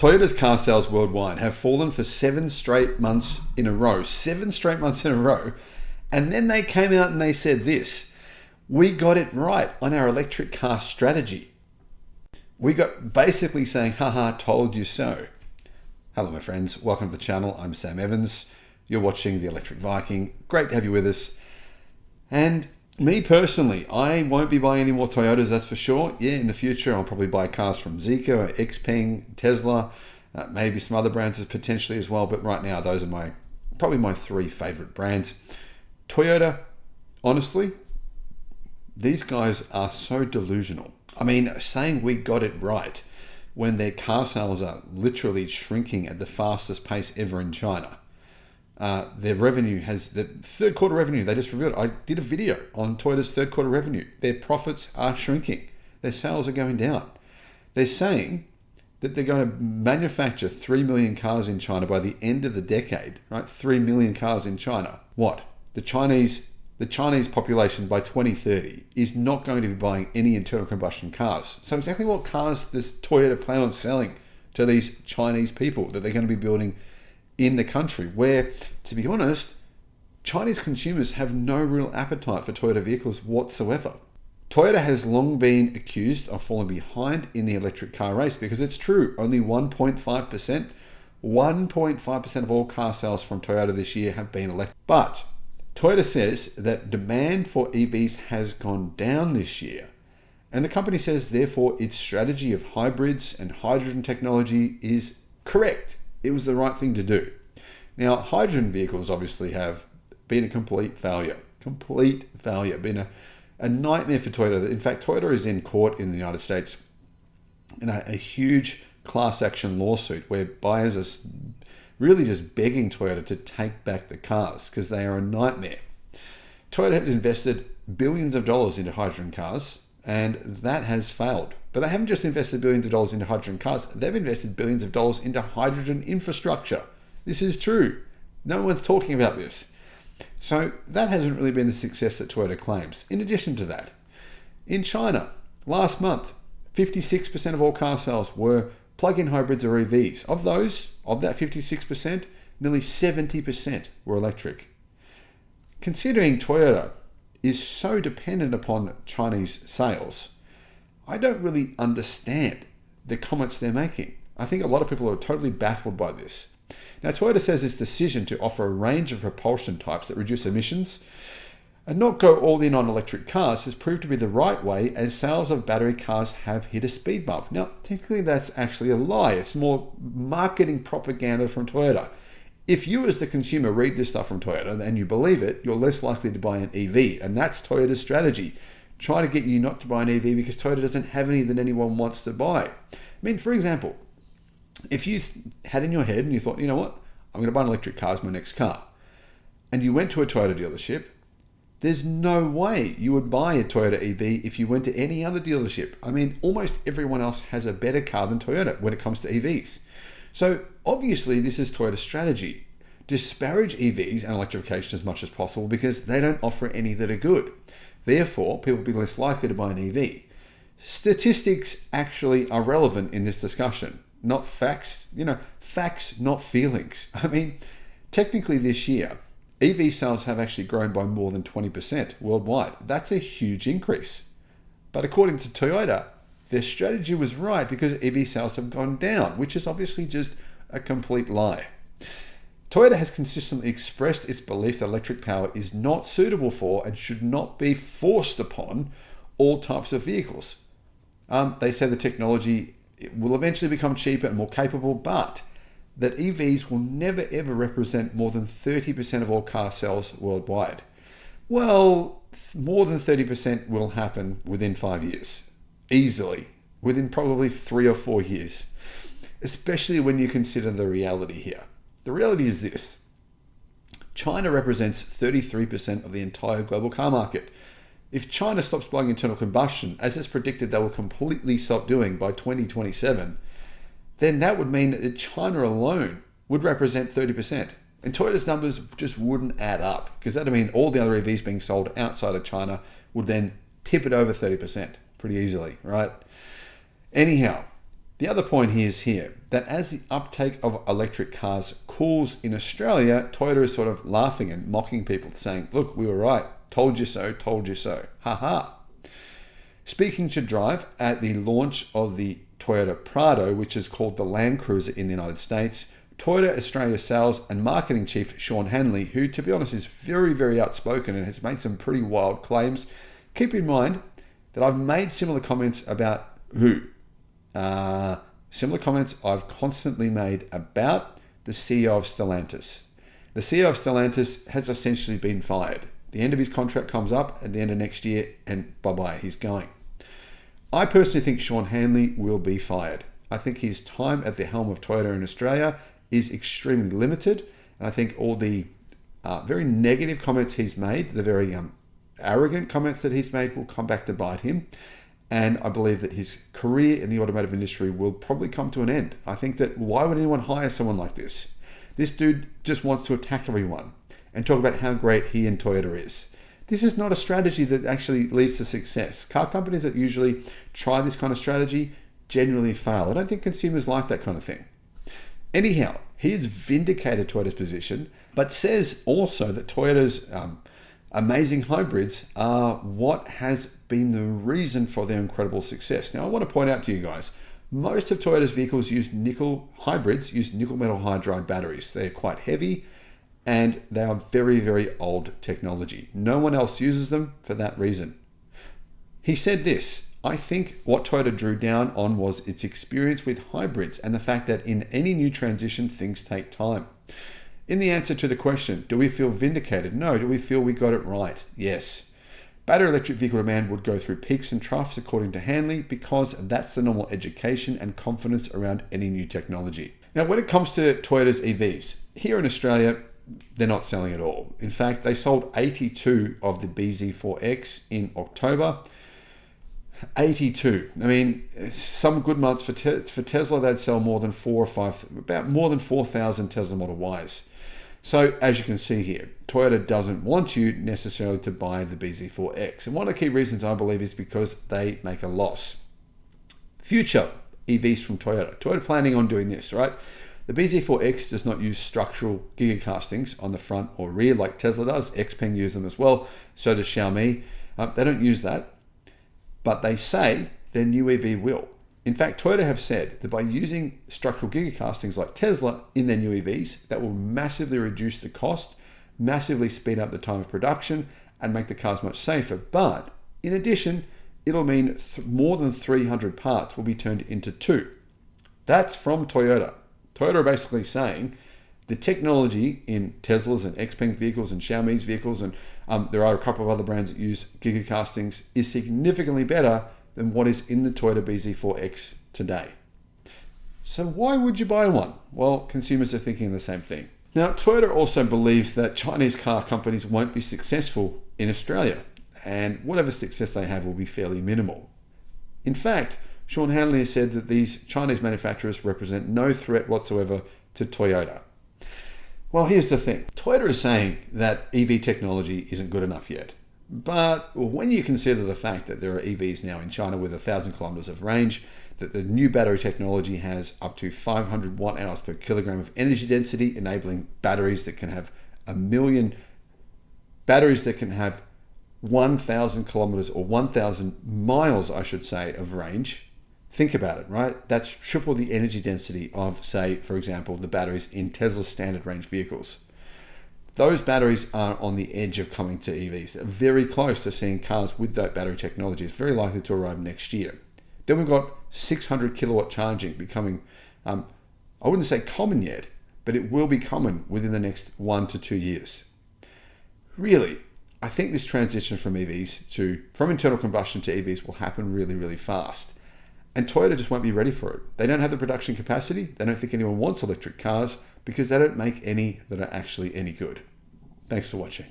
Toyota's car sales worldwide have fallen for 7 straight months in a row. 7 straight months in a row. And then they came out and they said this: we got it right on our electric car strategy. We got basically saying, haha, told you so. Hello, my friends. Welcome to the channel. I'm Sam Evans. You're watching the Electric Viking. Great to have you with us. And me personally, I won't be buying any more Toyotas, that's for sure. Yeah, in the future, I'll probably buy cars from Zeekr, Xpeng, Tesla, maybe some other brands potentially as well. But right now, those are probably my 3 favorite brands. Toyota, honestly, these guys are so delusional. I mean, saying we got it right when their car sales are literally shrinking at the fastest pace ever in China. Their revenue the third quarter revenue, they just revealed. I did a video on Toyota's third quarter revenue. Their profits are shrinking. Their sales are going down. They're saying that they're going to manufacture 3 million cars in China by the end of the decade, right? 3 million cars in China. What? The Chinese population by 2030 is not going to be buying any internal combustion cars. So exactly what cars does Toyota plan on selling to these Chinese people that they're going to be building in the country, where, to be honest, Chinese consumers have no real appetite for Toyota vehicles whatsoever. Toyota has long been accused of falling behind in the electric car race because it's true, only 1.5% of all car sales from Toyota this year have been electric. But Toyota says that demand for EVs has gone down this year. And the company says, therefore, its strategy of hybrids and hydrogen technology is correct. It was the right thing to do. Now, hydrogen vehicles obviously have been a complete failure. Been a nightmare for Toyota. In fact, Toyota is in court in the United States in a huge class action lawsuit where buyers are really just begging Toyota to take back the cars because they are a nightmare. Toyota has invested billions of dollars into hydrogen cars, and that has failed. But they haven't just invested billions of dollars into hydrogen cars, they've invested billions of dollars into hydrogen infrastructure. This is true. No one's talking about this. So that hasn't really been the success that Toyota claims. In addition to that, in China, last month, 56% of all car sales were plug-in hybrids or EVs. Of that 56%, nearly 70% were electric. Considering Toyota is so dependent upon Chinese sales, I don't really understand the comments they're making. I think a lot of people are totally baffled by this. Now, Toyota says its decision to offer a range of propulsion types that reduce emissions and not go all in on electric cars has proved to be the right way, as sales of battery cars have hit a speed bump. Now, technically that's actually a lie. It's more marketing propaganda from Toyota. If you as the consumer read this stuff from Toyota and you believe it, you're less likely to buy an EV. And that's Toyota's strategy. Try to get you not to buy an EV because Toyota doesn't have any that anyone wants to buy. I mean, for example, if you had in your head and you thought, you know what, I'm going to buy an electric car as my next car, and you went to a Toyota dealership, there's no way you would buy a Toyota EV if you went to any other dealership. I mean, almost everyone else has a better car than Toyota when it comes to EVs. So obviously this is Toyota's strategy. Disparage EVs and electrification as much as possible because they don't offer any that are good. Therefore, people will be less likely to buy an EV. Statistics actually are relevant in this discussion, not facts. Facts, not feelings. I mean, technically this year, EV sales have actually grown by more than 20% worldwide. That's a huge increase. But according to Toyota, their strategy was right because EV sales have gone down, which is obviously just a complete lie. Toyota has consistently expressed its belief that electric power is not suitable for and should not be forced upon all types of vehicles. They say the technology will eventually become cheaper and more capable, but that EVs will never ever represent more than 30% of all car sales worldwide. Well, more than 30% will happen within 5 years. Easily. Within probably 3 or 4 years. Especially when you consider the reality here. The reality is this. China represents 33% of the entire global car market. If China stops buying internal combustion, as it's predicted they will completely stop doing by 2027, then that would mean that China alone would represent 30%. And Toyota's numbers just wouldn't add up, because that would mean all the other EVs being sold outside of China would then tip it over 30% pretty easily, right? Anyhow, The other point is here that as the uptake of electric cars cools in Australia, Toyota is sort of laughing and mocking people, saying, look, we were right. Told you so, told you so. Ha ha. Speaking to Drive at the launch of the Toyota Prado, which is called the Land Cruiser in the United States, Toyota Australia Sales and Marketing Chief Sean Hanley, who to be honest is very, very outspoken and has made some pretty wild claims. Keep in mind that I've made similar comments about who? Similar comments I've constantly made about the CEO of Stellantis. The CEO of Stellantis has essentially been fired. The end of his contract comes up at the end of next year and bye-bye, he's going. I personally think Sean Hanley will be fired. I think his time at the helm of Toyota in Australia is extremely limited. And I think all the very negative comments he's made, the very arrogant comments that he's made will come back to bite him. And I believe that his career in the automotive industry will probably come to an end. I think that why would anyone hire someone like this? This dude just wants to attack everyone and talk about how great he and Toyota is. This is not a strategy that actually leads to success. Car companies that usually try this kind of strategy generally fail. I don't think consumers like that kind of thing. Anyhow, he has vindicated Toyota's position, but says also that Toyota's amazing hybrids are what has been the reason for their incredible success. Now, I want to point out to you guys, most of Toyota's vehicles use nickel metal hydride batteries. They're quite heavy and they are very, very old technology. No one else uses them for that reason. He said this, I think what Toyota drew down on was its experience with hybrids and the fact that in any new transition, things take time. In the answer to the question, do we feel vindicated? No. Do we feel we got it right? Yes. Battery electric vehicle demand would go through peaks and troughs according to Hanley because that's the normal education and confidence around any new technology. Now, when it comes to Toyota's EVs, here in Australia, they're not selling at all. In fact, they sold 82 of the BZ4X in October. 82. I mean, some good months for Tesla, they'd sell more than 4,000 Tesla Model Ys. So as you can see here, Toyota doesn't want you necessarily to buy the BZ4X. And one of the key reasons I believe is because they make a loss. Future EVs from Toyota. Toyota planning on doing this, right? The BZ4X does not use structural gigacastings on the front or rear like Tesla does. Xpeng use them as well. So does Xiaomi. They don't use that. But they say their new EV will. In fact, Toyota have said that by using structural gigacastings like Tesla in their new EVs, that will massively reduce the cost, massively speed up the time of production, and make the cars much safer. But in addition, it'll mean more than 300 parts will be turned into 2. That's from Toyota. Toyota are basically saying the technology in Teslas and Xpeng vehicles and Xiaomi's vehicles, and there are a couple of other brands that use gigacastings, is significantly better than what is in the Toyota BZ4X today. So why would you buy one? Well, consumers are thinking the same thing. Now, Toyota also believes that Chinese car companies won't be successful in Australia, and whatever success they have will be fairly minimal. In fact, Sean Hanley has said that these Chinese manufacturers represent no threat whatsoever to Toyota. Well, here's the thing. Toyota is saying that EV technology isn't good enough yet. But when you consider the fact that there are EVs now in China with 1,000 kilometers of range, that the new battery technology has up to 500 watt hours per kilogram of energy density, enabling batteries that can have 1,000,000 batteries that can have 1,000 kilometers or 1,000 miles, I should say, of range. Think about it, right? That's triple the energy density of, say, for example, the batteries in Tesla's standard range vehicles. Those batteries are on the edge of coming to EVs. They're very close to seeing cars with that battery technology. It's very likely to arrive next year. Then we've got 600 kilowatt charging becoming, I wouldn't say common yet, but it will be common within the next 1 to 2 years. Really, I think this transition from internal combustion to EVs will happen really, really fast. And Toyota just won't be ready for it. They don't have the production capacity. They don't think anyone wants electric cars because they don't make any that are actually any good. Thanks for watching.